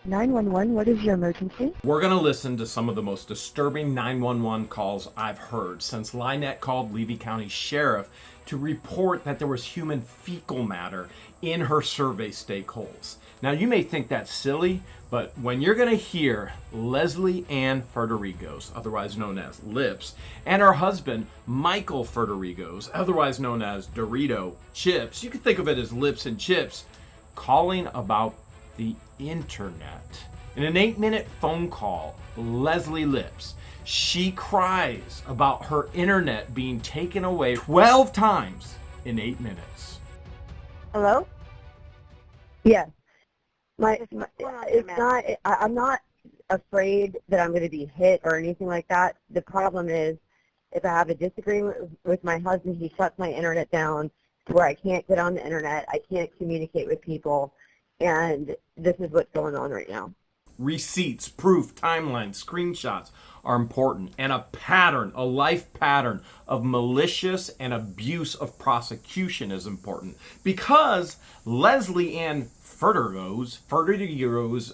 911, what is your emergency? We're going to listen to some of the most disturbing 911 calls I've heard since LIEnette called Levy County Sheriff to report that there was human fecal matter in her survey stake holes. Now, you may think that's silly, but when you're going to hear Leslie Ann Ferderigos, otherwise known as Lips, and her husband, Michael Ferderigos, otherwise known as Dorito Chips, you can think of it as Lips and Chips, calling about the internet. In an 8-minute phone call, Leslie Lips, she cries about her internet being taken away 12 times in 8 minutes. Hello? Yes. It's not, I'm not afraid that I'm going to be hit or anything like that. The problem is, if I have a disagreement with my husband, he shuts my internet down to where I can't get on the internet, I can't communicate with people, and this is what's going on right now. Receipts, proof, timelines, screenshots are important, and a pattern, a life pattern of malicious and abuse of prosecution is important, because Leslie Ann Ferderigos,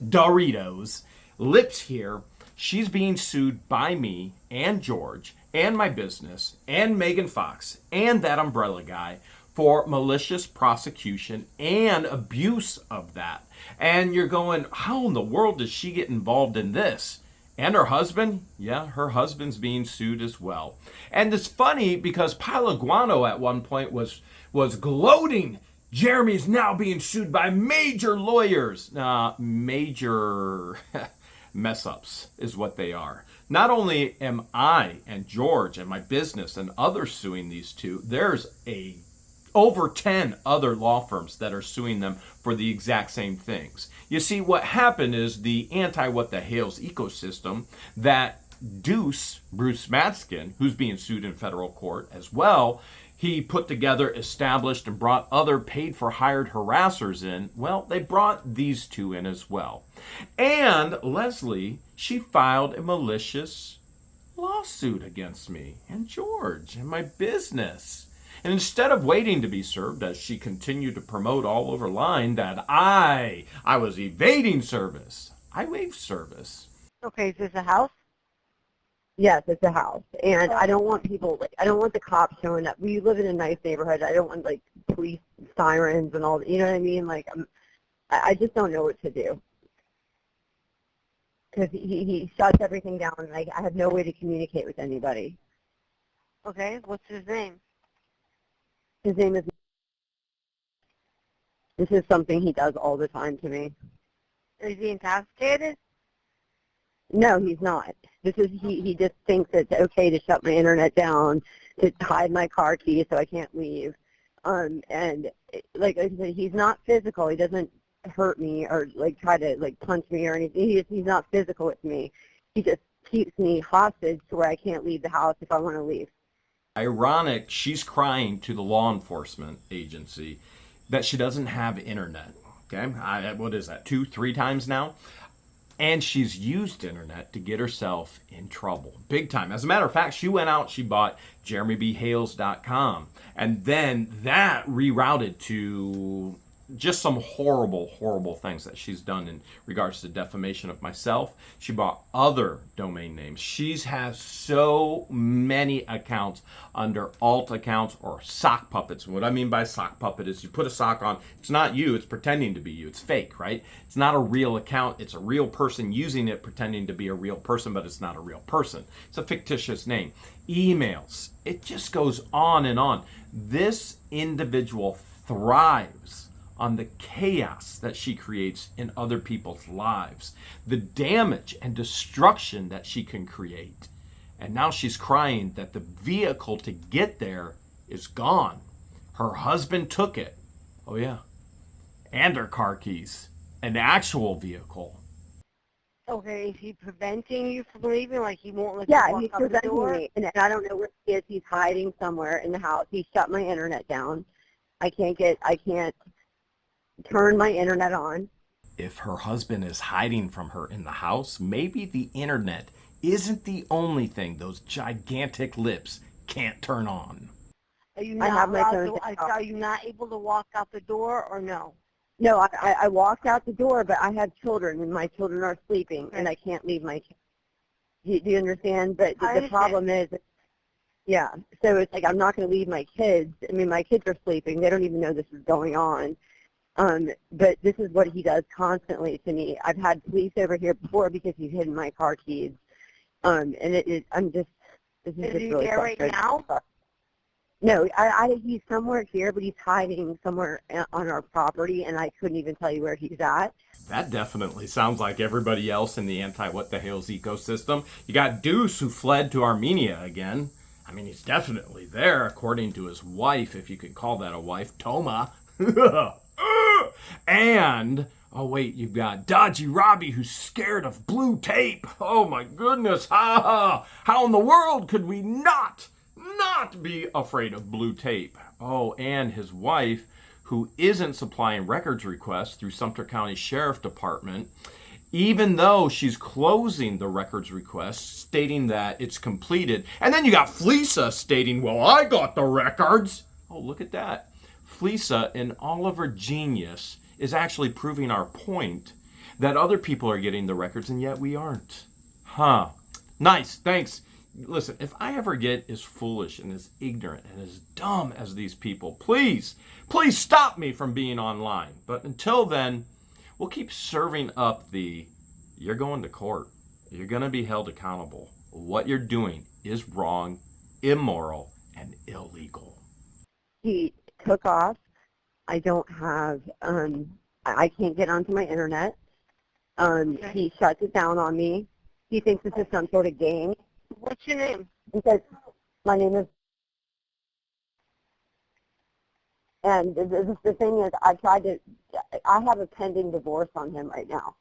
Doritos, Lips here, she's being sued by me and George and my business and Megan Fox and that umbrella guy for malicious prosecution and abuse of that. And you're going, how in the world does she get involved in this? And her husband? Yeah, her husband's being sued as well. And it's funny because Palaguano at one point was gloating. Jeremy's now being sued by major lawyers. Major mess ups is what they are. Not only am I and George and my business and others suing these two, there's over 10 other law firms that are suing them for the exact same things. You see, what happened is the Anti-WTH EcoSystem, that Bruce Matskin, who's being sued in federal court as well, he put together, established, and brought other paid-for-hired harassers in. Well, they brought these two in as well. And Leslie, she filed a malicious lawsuit against me and George and my business. And instead of waiting to be served, as she continued to promote all over line that I was evading service, I waived service. Okay, is this a house? Yes, it's a house. And I don't want people, I don't want the cops showing up. We live in a nice neighborhood. I don't want, police sirens and all, you know what I mean? I just don't know what to do. Because he shuts everything down, and I have no way to communicate with anybody. Okay, what's his name? His name is... This is something he does all the time to me. Is he intoxicated? No, he's not. This is he just thinks it's okay to shut my internet down, to hide my car key so I can't leave. And like I said, he's not physical. He doesn't hurt me or try to punch me or anything. He's not physical with me. He just keeps me hostage to where I can't leave the house if I want to leave. Ironic, she's crying to the law enforcement agency that she doesn't have internet. Okay, what is that, 2-3 times now? And she's used internet to get herself in trouble, big time. As a matter of fact, she went out, she bought jeremybhales.com, and then that rerouted to just some horrible, horrible things that she's done in regards to defamation of myself. She bought other domain names. She has so many accounts under alt accounts or sock puppets. And what I mean by sock puppet is you put a sock on, it's not you, it's pretending to be you. It's fake, right? It's not a real account. It's a real person using it, pretending to be a real person, but it's not a real person. It's a fictitious name. Emails. It just goes on and on. This individual thrives on the chaos that she creates in other people's lives, the damage and destruction that she can create. And now she's crying that the vehicle to get there is gone. Her husband took it. Oh yeah. And her car keys. An actual vehicle. Okay, is he preventing you from leaving? He won't let you Yeah, walk he's out the preventing door? me, and I don't know where he is. He's hiding somewhere in the house. He shut my internet down. I can't turn my internet on. If her husband is hiding from her in the house, maybe the internet isn't the only thing those gigantic lips can't turn on. Are you I not have my allowed phone to, to- are you not able to walk out the door or no? No, I walked out the door, but I have children, and my children are sleeping, and I can't leave my kids. Do you understand? But the problem is, yeah, so it's like I'm not going to leave my kids. I mean, my kids are sleeping. They don't even know this is going on. But this is what he does constantly to me. I've had police over here before because he's hidden my car keys. And this is just really there right now? No, he's somewhere here, but he's hiding somewhere on our property, and I couldn't even tell you where he's at. That definitely sounds like everybody else in the Anti-WTH ecosystem. You got Deuce, who fled to Armenia again. I mean, he's definitely there, according to his wife, if you could call that a wife, Toma. And, oh wait, you've got Dodgy Robbie, who's scared of blue tape. Oh my goodness, how in the world could we not be afraid of blue tape? Oh, and his wife, who isn't supplying records requests through Sumter County Sheriff Department, even though she's closing the records request, stating that it's completed. And then you got Fleesa stating, well, I got the records. Oh, look at that. Fleesa, in all of her genius, is actually proving our point that other people are getting the records and yet we aren't. Huh. Nice. Thanks. Listen, if I ever get as foolish and as ignorant and as dumb as these people, please stop me from being online. But until then, we'll keep serving up you're going to court. You're going to be held accountable. What you're doing is wrong, immoral, and illegal. He took off. I don't have, I can't get onto my internet. He shuts it down on me. He thinks this is some sort of game. What's your name? Because my name is, and the thing is, I have a pending divorce on him right now.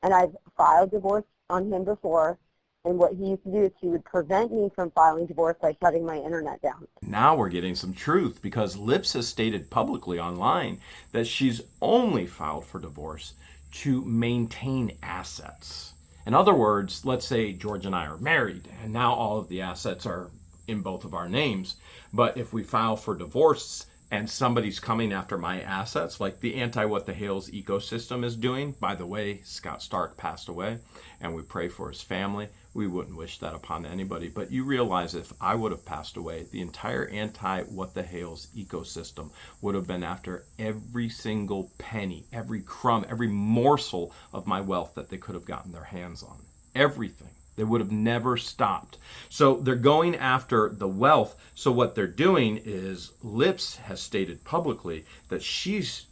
And I've filed divorce on him before, and what he used to do is he would prevent me from filing divorce by shutting my internet down. Now we're getting some truth, because Lips has stated publicly online that she's only filed for divorce to maintain assets. In other words, let's say George and I are married, and now all of the assets are in both of our names. But if we file for divorce and somebody's coming after my assets, like the Anti-WTH EcoSystem is doing. By the way, Scott Stark passed away, and we pray for his family. We wouldn't wish that upon anybody. But you realize if I would have passed away, the entire Anti-WTH EcoSystem would have been after every single penny, every crumb, every morsel of my wealth that they could have gotten their hands on. Everything. They would have never stopped. So they're going after the wealth. So what they're doing is Lips has stated publicly that she's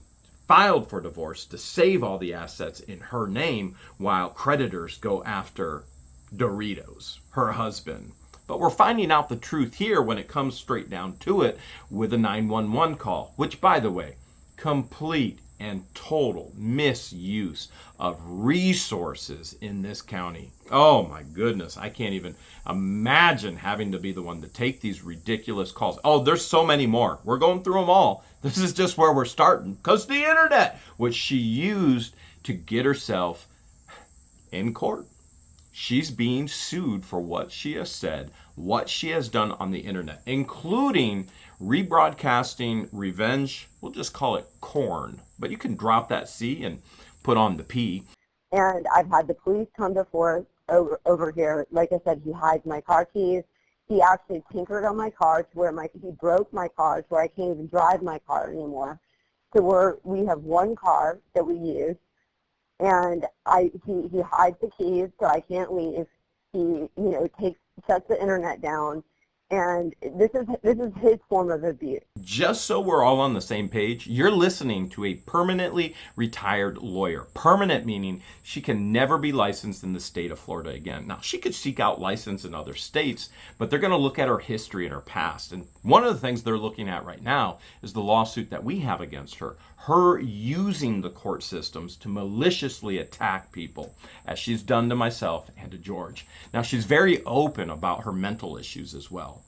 filed for divorce to save all the assets in her name while creditors go after Doritos, her husband. But we're finding out the truth here when it comes straight down to it with a 911 call, which, by the way, complete and total misuse of resources in this county. Oh my goodness, I can't even imagine having to be the one to take these ridiculous calls. Oh, there's so many more. We're going through them all. This is just where we're starting, because the internet, which she used to get herself in court. She's being sued for what she has said, what she has done on the internet, including rebroadcasting revenge. We'll just call it corn, but you can drop that C and put on the P. And I've had the police come before over here. Like I said, he hides my car keys. He actually tinkered on my car to where he broke my car to where I can't even drive my car anymore. So we have one car that we use. And he hides the keys so I can't leave. He shuts the internet down, and this is his form of abuse. Just so we're all on the same page, you're listening to a permanently retired lawyer. Permanent meaning she can never be licensed in the state of Florida again. Now, she could seek out license in other states, but they're going to look at her history and her past. And one of the things they're looking at right now is the lawsuit that we have against her. Her using the court systems to maliciously attack people, as she's done to myself and to George. Now, she's very open about her mental issues as well.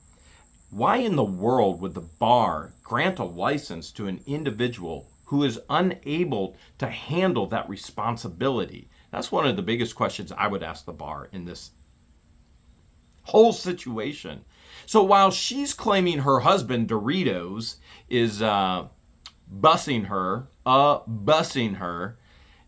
Why in the world would the bar grant a license to an individual who is unable to handle that responsibility? That's one of the biggest questions I would ask the bar in this whole situation. So while she's claiming her husband, Doritos, is busing her bussing her,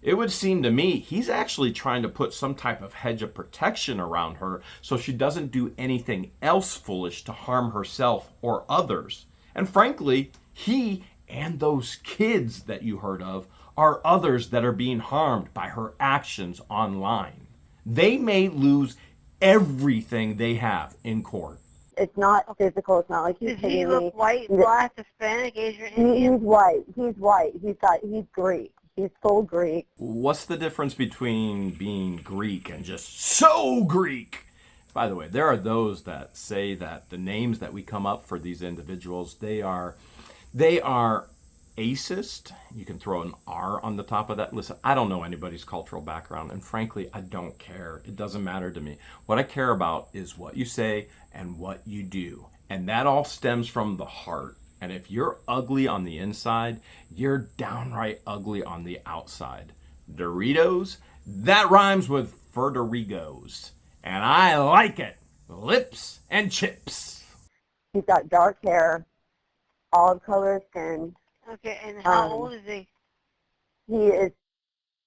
it would seem to me he's actually trying to put some type of hedge of protection around her so she doesn't do anything else foolish to harm herself or others. And frankly, he and those kids that you heard of are others that are being harmed by her actions online. They may lose everything they have in court. It's not physical. It's not like he's Does hitting he me. look white, black, Hispanic, Asian, Indian? He's white. He's white. He's Greek. He's full Greek. What's the difference between being Greek and just so Greek? By the way, there are those that say that the names that we come up for these individuals, they are acist. You can throw an R on the top of that. Listen, I don't know anybody's cultural background, and frankly, I don't care. It doesn't matter to me. What I care about is what you say and what you do. And that all stems from the heart. And if you're ugly on the inside, you're downright ugly on the outside. Doritos, that rhymes with Ferderigos. And I like it. Lips and chips. He's got dark hair, olive color skin. Okay, and how old is he? He is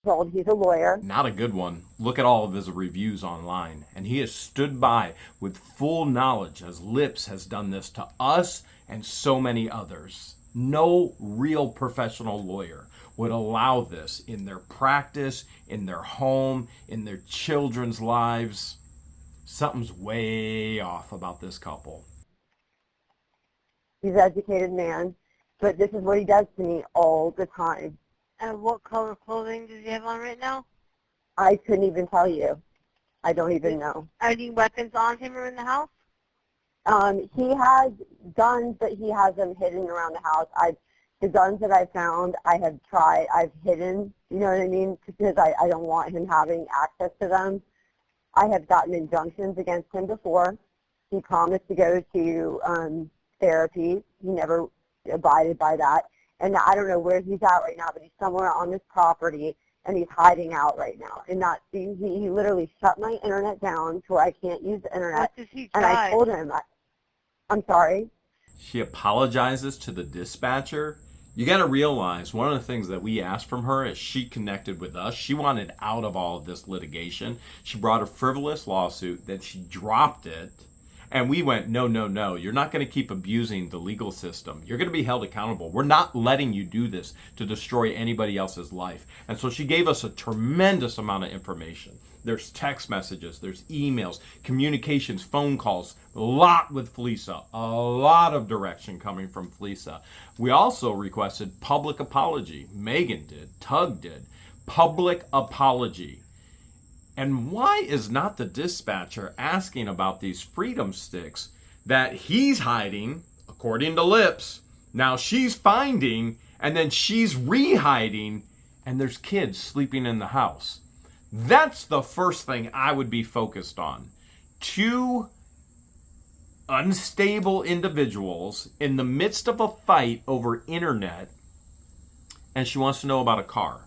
old. He's a lawyer. Not a good one. Look at all of his reviews online. And he has stood by with full knowledge as Lips has done this to us and so many others. No real professional lawyer would allow this in their practice, in their home, in their children's lives. Something's way off about this couple. He's an educated man, but this is what he does to me all the time. And what color clothing does he have on right now? I couldn't even tell you. I don't even know. Are any weapons on him or in the house? He has guns, but he has them hidden around the house. The guns that I found, I've hidden, you know what I mean, because I don't want him having access to them. I have gotten injunctions against him before. He promised to go to therapy. He never abided by that. And I don't know where he's at right now, but he's somewhere on this property, and he's hiding out right now. And he literally shut my internet down to where I can't use the internet. What does he and I told him, I'm sorry. She apologizes to the dispatcher. You got to realize one of the things that we asked from her is she connected with us. She wanted out of all of this litigation. She brought a frivolous lawsuit, then she dropped it. And we went, no, no, no. You're not going to keep abusing the legal system. You're going to be held accountable. We're not letting you do this to destroy anybody else's life. And so she gave us a tremendous amount of information. There's text messages, there's emails, communications, phone calls, a lot with Felisa, a lot of direction coming from Felisa. We also requested public apology. Megan did, Tug did, public apology. And why is not the dispatcher asking about these freedom sticks that he's hiding, according to Lips, now she's finding, and then she's re-hiding, and there's kids sleeping in the house? That's the first thing I would be focused on. Two unstable individuals in the midst of a fight over internet, and she wants to know about a car.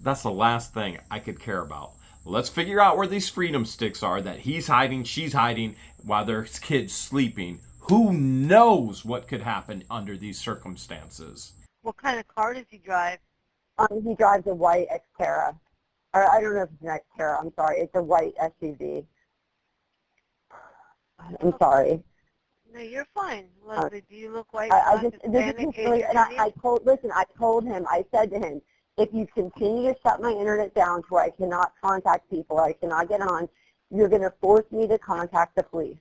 That's the last thing I could care about. Let's figure out where these freedom sticks are that he's hiding, she's hiding, while there's kids sleeping. Who knows what could happen under these circumstances? What kind of car does he drive? He drives a white Xterra. Or I don't know if it's an Xterra. I'm sorry. It's a white SUV. I'm sorry. No, you're fine. Leslie, do you look white? I told him, I said to him, if you continue to shut my internet down to where I cannot contact people, I cannot get on, you're going to force me to contact the police.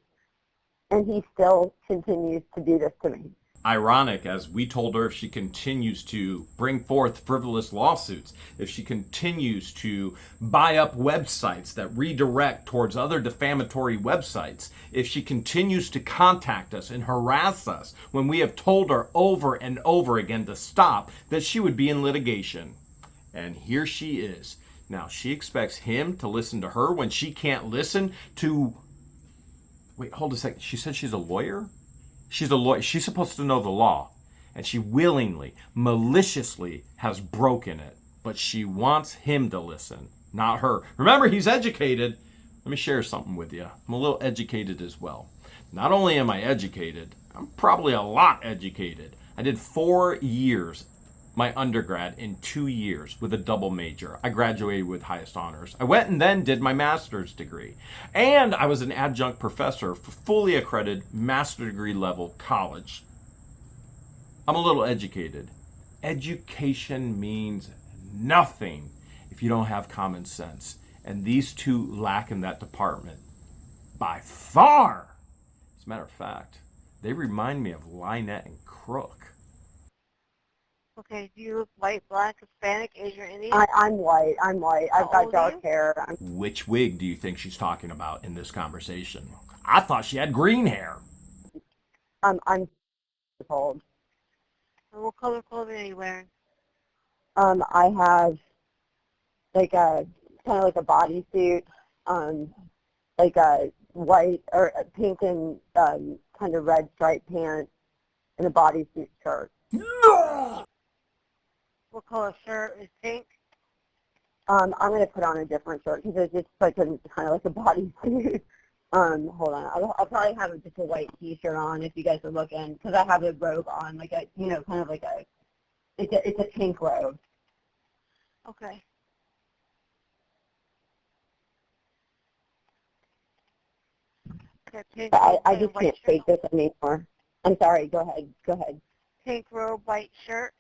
And he still continues to do this to me. Ironic, as we told her, if she continues to bring forth frivolous lawsuits, if she continues to buy up websites that redirect towards other defamatory websites, if she continues to contact us and harass us when we have told her over and over again to stop, that she would be in litigation. And here she is. Now, she expects him to listen to her when she can't listen to... Wait, hold a second. She said she's a lawyer? She's a lawyer. She's supposed to know the law. And she willingly, maliciously has broken it. But she wants him to listen, not her. Remember, he's educated. Let me share something with you. I'm a little educated as well. Not only am I educated, I'm probably a lot educated. I did 4 years my undergrad in 2 years with a double major. I graduated with highest honors. I went and then did my master's degree. And I was an adjunct professor for fully accredited master degree level college. I'm a little educated. Education means nothing if you don't have common sense. And these two lack in that department by far. As a matter of fact, they remind me of LIEnette CROOK. Okay, do you look white, black, Hispanic, Asian, Indian? I'm white. I'm white. I've How got old are dark you? hair. Which wig do you think she's talking about in this conversation? I thought she had green hair. I'm old. And what color clothing are you wearing? I have like a kind of like a bodysuit, like a white or a pink and kind of red striped pants and a bodysuit shirt. What color shirt is pink? I'm going to put on a different shirt because it's just like kind of like a bodysuit. Hold on. I'll probably have just a white T-shirt on if you guys are looking because I have a robe on, like a, you know, kind of like a, it's a pink robe. Okay. Okay, pink But robe, I and just white can't shirt. take this anymore. I'm sorry. Go ahead. Go ahead. Pink robe, white shirt.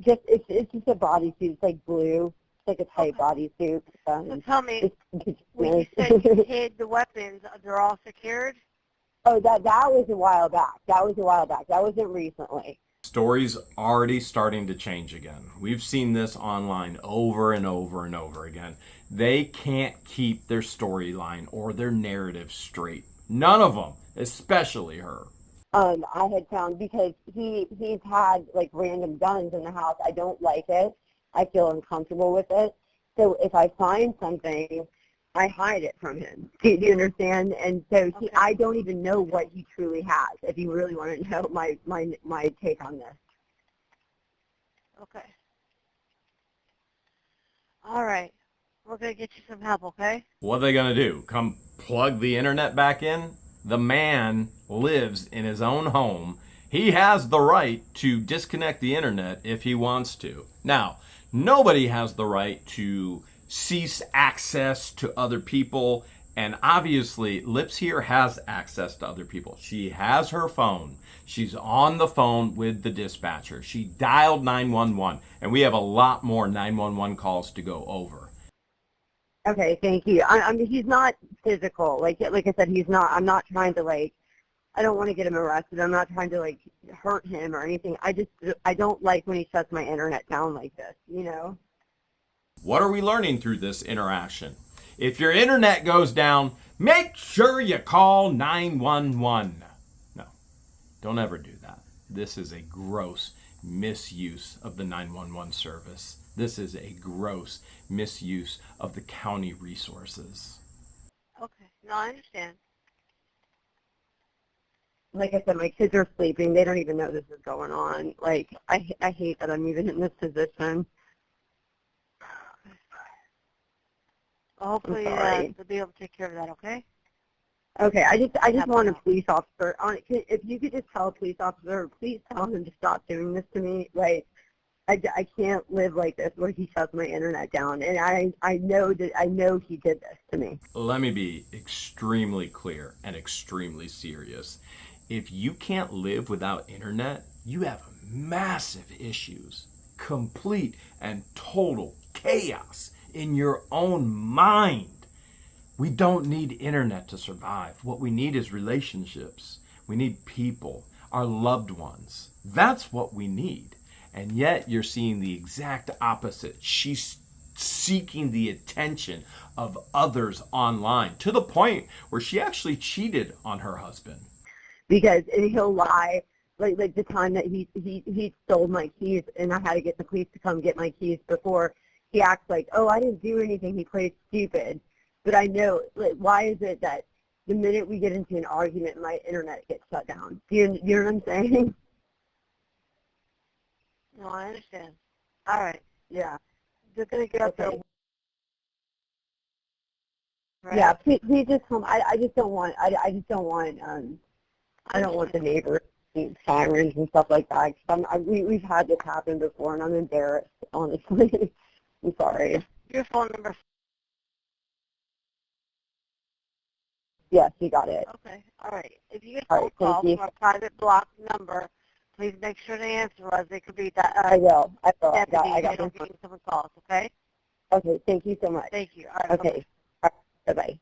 Just it's just a bodysuit. It's like blue. It's like a tight bodysuit. So tell me, It's when you said you hid the weapons, they're all secured? Oh, that was a while back. That wasn't recently. Stories already starting to change again. We've seen this online over and over and over again. They can't keep their storyline or their narrative straight. None of them, especially her. I had found because he's had like random guns in the house. I don't like it. I feel uncomfortable with it. So if I find something, I hide it from him. Do you understand? And so I don't even know what he truly has. If you really want to know my take on this. Okay. All right. We're going to get you some help, okay? What are they going to do? Come plug the internet back in? The man lives in his own home. He has the right to disconnect the internet if he wants to. Now, nobody has the right to cease access to other people. And obviously, Lips here has access to other people. She has her phone. She's on the phone with the dispatcher. She dialed 911, and we have a lot more 911 calls to go over. Okay, thank you. I mean, he's not physical. Like I said, he's not. I'm not trying to I don't want to get him arrested. I'm not trying to hurt him or anything. I don't like when he shuts my internet down like this. You know. What are we learning through this interaction? If your internet goes down, make sure you call 911. No, don't ever do that. This is a gross misuse of the 911 service. This is a gross misuse of the county resources. Okay. No, I understand. Like I said, my kids are sleeping. They don't even know this is going on. I hate that I'm even in this position. Well, hopefully they'll be able to take care of that, okay? Okay, I just want a police officer. If you could just tell a police officer, please tell him to stop doing this to me. I can't live like this where he shuts my internet down, and I know he did this to me. Let me be extremely clear and extremely serious. If you can't live without internet, you have massive issues, complete and total chaos in your own mind. We don't need internet to survive. What we need is relationships. We need people, our loved ones. That's what we need. And yet you're seeing the exact opposite. She's seeking the attention of others online to the point where she actually cheated on her husband. Because he'll lie, like the time that he stole my keys and I had to get the police to come get my keys before. He acts like, oh, I didn't do anything. He plays stupid. But I know, why is it that the minute we get into an argument, my internet gets shut down? Do you know what I'm saying? No, I understand. All right. Yeah. They're going to get up there. Right? Yeah, please just come. I just don't want, I don't want the neighbors sirens and stuff like that. We've had this happen before, and I'm embarrassed, honestly. I'm sorry. Your phone number. Yes, you got it. Okay. All right. If you get All phone right, calls thank you. from a private block number, please make sure to answer, Leslie. It could be that I will. I deputy. got They don't get someone calls. Okay. Okay, thank you so much. Thank you. All right. Okay. All right. Bye-bye.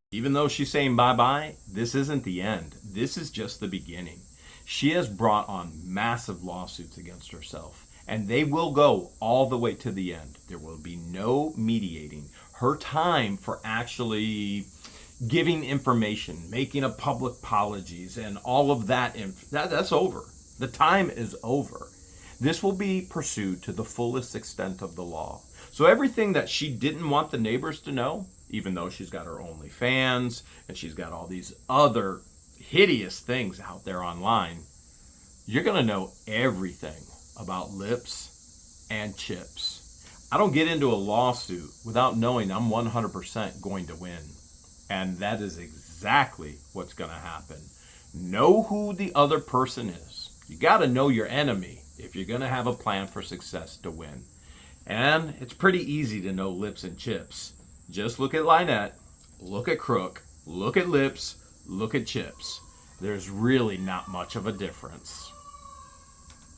Even though she's saying bye-bye, this isn't the end. This is just the beginning. She has brought on massive lawsuits against herself, and they will go all the way to the end. There will be no mediating. Her time for actually giving information, making a public apologies, and all of that's over. The time is over. This will be pursued to the fullest extent of the law. So everything that she didn't want the neighbors to know, even though she's got her OnlyFans and she's got all these other hideous things out there online, you're going to know everything about lips and chips. I don't get into a lawsuit without knowing I'm 100% going to win. And that is exactly what's going to happen. Know who the other person is. You got to know your enemy if you're going to have a plan for success to win. And it's pretty easy to know lips and chips. Just look at LIEnette, look at Crook, look at lips, look at chips. There's really not much of a difference.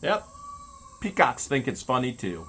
Yep, peacocks think it's funny too.